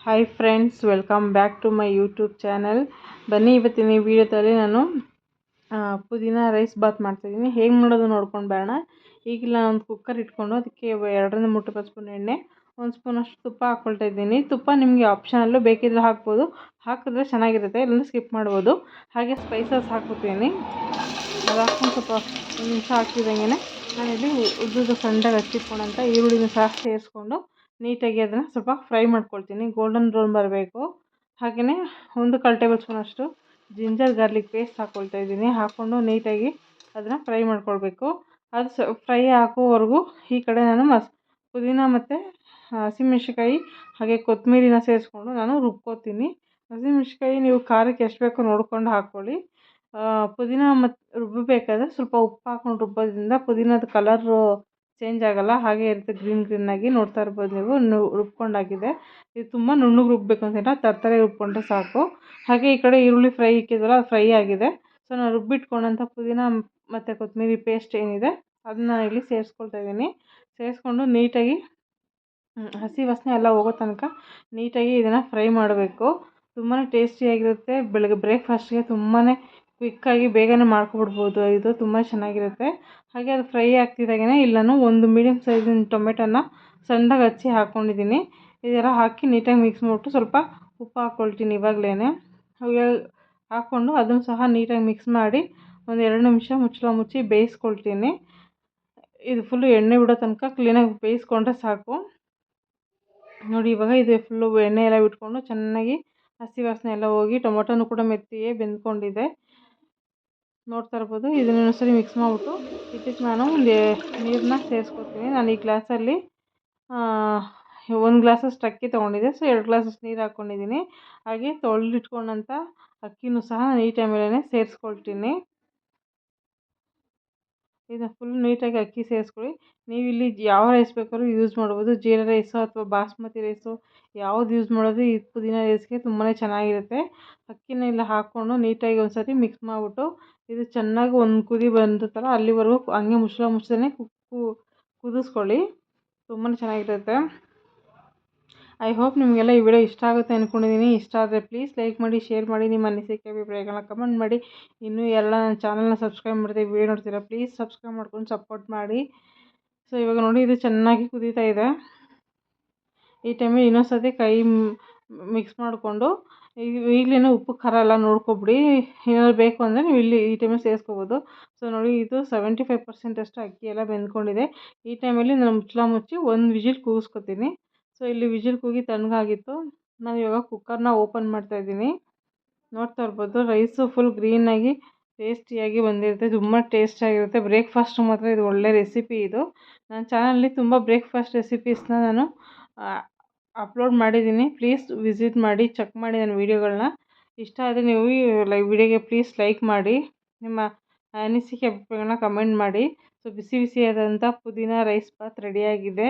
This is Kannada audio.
Hi friends, welcome back to my YouTube channel. ಬನ್ನಿ, ಇವತ್ತಿನ ಈ ವಿಡಿಯೋದಲ್ಲಿ ನಾನು ಪುದೀನ ರೈಸ್ ಬಾತ್ ಮಾಡ್ತಾಯಿದ್ದೀನಿ. ಹೇಗೆ ಮಾಡೋದು ನೋಡ್ಕೊಂಡು ಬರೋಣ. ಈಗಿಲ್ಲ ಒಂದು ಕುಕ್ಕರ್ ಇಟ್ಕೊಂಡು ಅದಕ್ಕೆ 2-3 ಸ್ಪೂನ್ ಎಣ್ಣೆ, 1 ಸ್ಪೂನಷ್ಟು ತುಪ್ಪ ಹಾಕ್ಕೊಳ್ತಾ ಇದ್ದೀನಿ. ತುಪ್ಪ ನಿಮಗೆ ಆಪ್ಷನಲ್ಲು, ಬೇಕಿದ್ರೆ ಹಾಕ್ಬೋದು, ಹಾಕಿದ್ರೆ ಚೆನ್ನಾಗಿರುತ್ತೆ, ಇಲ್ಲಾಂದರೆ ಸ್ಕಿಪ್ ಮಾಡ್ಬೋದು. ಹಾಗೆ ಸ್ಪೈಸಸ್ ಹಾಕ್ಕೊತೀನಿ. ಅದು ಹಾಕ್ಕೊಂಡು ಸ್ವಲ್ಪ 1 ನಿಮಿಷ ಹಾಕಿದಂಗೆ ನಾನಿಲ್ಲಿ ಉದ್ದುದ ಸಣ್ಣದಾಗಿ ಹಚ್ಚಿಟ್ಕೊಂಡಂಥ ಈರುಳ್ಳಿನ ಸಹ ಸೇರಿಸ್ಕೊಂಡು ನೀಟಾಗಿ ಅದನ್ನು ಸ್ವಲ್ಪ ಫ್ರೈ ಮಾಡ್ಕೊಳ್ತೀನಿ. ಗೋಲ್ಡನ್ ಬ್ರೌನ್ ಬರಬೇಕು. ಹಾಗೆಯೇ 1 ಟೇಬಲ್ ಸ್ಪೂನಷ್ಟು ಜಿಂಜರ್ ಗಾರ್ಲಿಕ್ ಪೇಸ್ಟ್ ಹಾಕ್ಕೊಳ್ತಾ ಇದ್ದೀನಿ. ಹಾಕ್ಕೊಂಡು ನೀಟಾಗಿ ಅದನ್ನು ಫ್ರೈ ಮಾಡ್ಕೊಳ್ಬೇಕು. ಅದು ಫ್ರೈ ಆಗೋವರೆಗೂ ಈ ಕಡೆ ನಾನು ಪುದೀನ ಮತ್ತು ಹಸಿಮೆಣ್ಸಿಕಾಯಿ ಹಾಗೆ ಕೊತ್ತಂಬರಿನ ಸೇರಿಸ್ಕೊಂಡು ನಾನು ರುಬ್ಕೋತೀನಿ. ಹಸಿಮೆಣ್ಸಿಕಾಯಿ ನೀವು ಖಾರಕ್ಕೆ ಎಷ್ಟು ಬೇಕೋ ನೋಡ್ಕೊಂಡು ಹಾಕ್ಕೊಳ್ಳಿ. ಪುದೀನ ಮತ್ತು ರುಬ್ಬಬೇಕಾದ್ರೆ ಸ್ವಲ್ಪ ಉಪ್ಪು ಹಾಕ್ಕೊಂಡು ರುಬ್ಬೋದ್ರಿಂದ ಪುದೀನದ ಕಲರು ಚೇಂಜ್ ಆಗೋಲ್ಲ, ಹಾಗೆ ಇರುತ್ತೆ ಗ್ರೀನಾಗಿ. ನೋಡ್ತಾ ಇರ್ಬೋದು ನೀವು, ರುಬ್ಕೊಂಡಾಗಿದೆ. ಇದು ತುಂಬ ನುಣ್ಣಗೆ ರುಬ್ಬಬೇಕು ಅಂತಿಲ್ಲ, ತರತರೆ ರುಬ್ಕೊಂಡ್ರೆ ಸಾಕು. ಹಾಗೆ ಈ ಕಡೆ ಈರುಳ್ಳಿ ಫ್ರೈ ಇಕ್ಕಿದ್ವಲ್ಲ, ಅದು ಫ್ರೈ ಆಗಿದೆ. ಸೊ ನಾನು ರುಬ್ಬಿಟ್ಕೊಂಡಂಥ ಪುದೀನ ಮತ್ತು ಕೊತ್ತಂಬರಿ ಪೇಸ್ಟ್ ಏನಿದೆ ಅದನ್ನ ಇಲ್ಲಿ ಸೇರಿಸ್ಕೊಳ್ತಾ ಇದ್ದೀನಿ. ಸೇರಿಸ್ಕೊಂಡು ನೀಟಾಗಿ ಹಸಿ ವಾಸನೆ ಎಲ್ಲ ಹೋಗೋ ತನಕ ನೀಟಾಗಿ ಇದನ್ನು ಫ್ರೈ ಮಾಡಬೇಕು. ತುಂಬಾ ಟೇಸ್ಟಿಯಾಗಿರುತ್ತೆ. ಬೆಳಗ್ಗೆ ಬ್ರೇಕ್ಫಾಸ್ಟ್ಗೆ ತುಂಬಾ ಕ್ವಿಕ್ಕಾಗಿ ಬೇಗನೆ ಮಾಡ್ಕೊಬಿಡ್ಬೋದು. ಇದು ತುಂಬ ಚೆನ್ನಾಗಿರುತ್ತೆ. ಹಾಗೆ ಅದು ಫ್ರೈ ಆಗ್ತಿದ್ದಾಗೆ ಇಲ್ಲಿ ನಾನು 1 ಮೀಡಿಯಮ್ ಸೈಜಿನ ಟೊಮೆಟೊನ ಸಣ್ಣದಾಗಿ ಹಚ್ಚಿ ಹಾಕ್ಕೊಂಡಿದ್ದೀನಿ. ಇದೆಲ್ಲ ಹಾಕಿ ನೀಟಾಗಿ ಮಿಕ್ಸ್ ಮಾಡಿಬಿಟ್ಟು ಸ್ವಲ್ಪ ಉಪ್ಪು ಹಾಕ್ಕೊಳ್ತೀನಿ ಇವಾಗಲೇ. ಹಾಕ್ಕೊಂಡು ಅದನ್ನು ಸಹ ನೀಟಾಗಿ ಮಿಕ್ಸ್ ಮಾಡಿ 1-2 ನಿಮಿಷ ಮುಚ್ಚಳ ಮುಚ್ಚಿ ಬೇಯಿಸ್ಕೊಳ್ತೀನಿ. ಇದು ಫುಲ್ಲು ಎಣ್ಣೆ ಬಿಡೋ ತನಕ ಕ್ಲೀನಾಗಿ ಬೇಯಿಸ್ಕೊಂಡ್ರೆ ಸಾಕು. ನೋಡಿ, ಇವಾಗ ಇದು ಫುಲ್ಲು ಎಣ್ಣೆ ಎಲ್ಲ ಬಿಟ್ಕೊಂಡು ಚೆನ್ನಾಗಿ ಹಸಿ ವಾಸನೆ ಎಲ್ಲ ಹೋಗಿ ಟೊಮೊಟೊನೂ ಕೂಡ ಮೆತ್ತಿಗೆ ಬೆಂದ್ಕೊಂಡಿದೆ. ನೋಡ್ತಾ ಇರ್ಬೋದು. ಇದನ್ನು ಇನ್ನೊಂದ್ಸರಿ ಮಿಕ್ಸ್ ಮಾಡಿಬಿಟ್ಟು ಇದಕ್ಕೆ ನಾನು ನೀರನ್ನ ಸೇರಿಸ್ಕೊತೀನಿ. ನಾನು ಈ ಗ್ಲಾಸಲ್ಲಿ 1 ಗ್ಲಾಸಷ್ಟು ಅಕ್ಕಿ ತೊಗೊಂಡಿದ್ದೆ, ಸೊ 2 ಗ್ಲಾಸಷ್ಟು ನೀರು ಹಾಕ್ಕೊಂಡಿದ್ದೀನಿ. ಹಾಗೆ ತೊಳೆದಿಟ್ಕೊಂಡಂಥ ಅಕ್ಕಿನೂ ಸಹ ನಾನು ಈ ಟೈಮಲ್ಲೇ ಸೇರಿಸ್ಕೊಳ್ತೀನಿ. ಇದನ್ನ ಫುಲ್ ನೀಟಾಗಿ ಅಕ್ಕಿ ಸೇರಿಸ್ಕೊಳ್ಳಿ. ನೀವು ಇಲ್ಲಿ ಯಾವ ರೈಸ್ ಬೇಕಾದ್ರೂ ಯೂಸ್ ಮಾಡ್ಬೋದು, ಜೀರಾ ರೈಸು ಅಥವಾ ಬಾಸ್ಮತಿ ರೈಸು, ಯಾವ್ದು ಯೂಸ್ ಮಾಡೋದು ಈ ಪುದೀನ ರೈಸ್ಗೆ ತುಂಬಾ ಚೆನ್ನಾಗಿರುತ್ತೆ. ಅಕ್ಕಿನ ಎಲ್ಲ ಹಾಕ್ಕೊಂಡು ನೀಟಾಗಿ ಒಂದು ಸತಿ ಮಿಕ್ಸ್ ಮಾಡಿಬಿಟ್ಟು ಇದು ಚೆನ್ನಾಗಿ ಒಂದು ಕುದಿ ಬಂದಿರುತ್ತಲ್ಲ ಅಲ್ಲಿವರೆಗೂ ಹಂಗೆ ಮುಚ್ಚಳೇ ಕುದಿಸ್ಕೊಳ್ಳಿ. ತುಂಬಾ ಚೆನ್ನಾಗಿರುತ್ತೆ. ಐ ಹೋಪ್ ನಿಮಗೆಲ್ಲ ಈ ವಿಡಿಯೋ ಇಷ್ಟ ಆಗುತ್ತೆ ಅಂದ್ಕೊಂಡಿದ್ದೀನಿ. ಇಷ್ಟ ಆದರೆ ಪ್ಲೀಸ್ ಲೈಕ್ ಮಾಡಿ, ಶೇರ್ ಮಾಡಿ, ನಿಮ್ಮ ಅನಿಸಿಕೆ ಅಭಿಪ್ರಾಯಗಳನ್ನ ಕಮೆಂಟ್ ಮಾಡಿ. ಇನ್ನೂ ಎಲ್ಲ ನನ್ನ ಚಾನಲ್ನ ಸಬ್ಸ್ಕ್ರೈಬ್ ಮಾಡಿದೆ ವಿಡಿಯೋ ನೋಡ್ತೀರಾ, ಪ್ಲೀಸ್ ಸಬ್ಸ್ಕ್ರೈಬ್ ಮಾಡ್ಕೊಂಡು ಸಪೋರ್ಟ್ ಮಾಡಿ. ಸೊ ಇವಾಗ ನೋಡಿ, ಇದು ಚೆನ್ನಾಗಿ ಕುದೀತಾ ಇದೆ. ಈ ಟೈಮಲ್ಲಿ ಇನ್ನೊಂದು ಸರ್ತಿ ಕೈ ಮಿಕ್ಸ್ ಮಾಡಿಕೊಂಡು ಈಗಲೇ ಉಪ್ಪು ಖಾರ ಎಲ್ಲ ನೋಡ್ಕೊಬಿಡಿ. ಏನಾದ್ರು ಬೇಕು ಅಂದರೆ ನೀವು ಈ ಟೈಮಲ್ಲಿ ಸೇರಿಸ್ಕೋಬೋದು. ಸೊ ನೋಡಿ, ಇದು 75% ಅಷ್ಟು ಅಕ್ಕಿ ಎಲ್ಲ ಬೆಂದ್ಕೊಂಡಿದೆ. ಈ ಟೈಮಲ್ಲಿ ನಾನು ಮುಚ್ಚಳ ಮುಚ್ಚಿ 1 ವಿಜಿಲ್ ಕೂಗಿಸ್ಕೊತೀನಿ. ಸೊ ಇಲ್ಲಿ ವಿಜಿಲ್ ಕೂಗಿ ತಣ್ಣಗಾಗಿತ್ತು. ನಾನು ಇವಾಗ ಕುಕ್ಕರ್ನ ಓಪನ್ ಮಾಡ್ತಾಯಿದ್ದೀನಿ. ನೋಡ್ತಾ ಇರ್ಬೋದು, ರೈಸು ಫುಲ್ ಗ್ರೀನಾಗಿ ಟೇಸ್ಟಿಯಾಗಿ ಬಂದಿರುತ್ತೆ. ತುಂಬ ಟೇಸ್ಟಿಯಾಗಿರುತ್ತೆ. ಬ್ರೇಕ್ಫಾಸ್ಟ್ ಮಾತ್ರ ಇದು ಒಳ್ಳೆ ರೆಸಿಪಿ. ಇದು ನನ್ನ ಚಾನಲಲ್ಲಿ ತುಂಬ ಬ್ರೇಕ್ಫಾಸ್ಟ್ ರೆಸಿಪೀಸ್ನ ನಾನು ಅಪ್ಲೋಡ್ ಮಾಡಿದ್ದೀನಿ. ಪ್ಲೀಸ್ ವಿಸಿಟ್ ಮಾಡಿ, ಚೆಕ್ ಮಾಡಿ ನನ್ನ ವೀಡಿಯೋಗಳನ್ನ. ಇಷ್ಟ ಆದರೆ ನೀವು ವಿಡಿಯೋಗೆ ಪ್ಲೀಸ್ ಲೈಕ್ ಮಾಡಿ, ನಿಮ್ಮ ಅನಿಸಿಕೆ ಅಭಿಪ್ರಾಯಗಳನ್ನ ಕಮೆಂಟ್ ಮಾಡಿ. ಸೊ ಬಿಸಿಯಾದಂಥ ಪುದೀನ ರೈಸ್ ಬಾತ್ ರೆಡಿಯಾಗಿದೆ.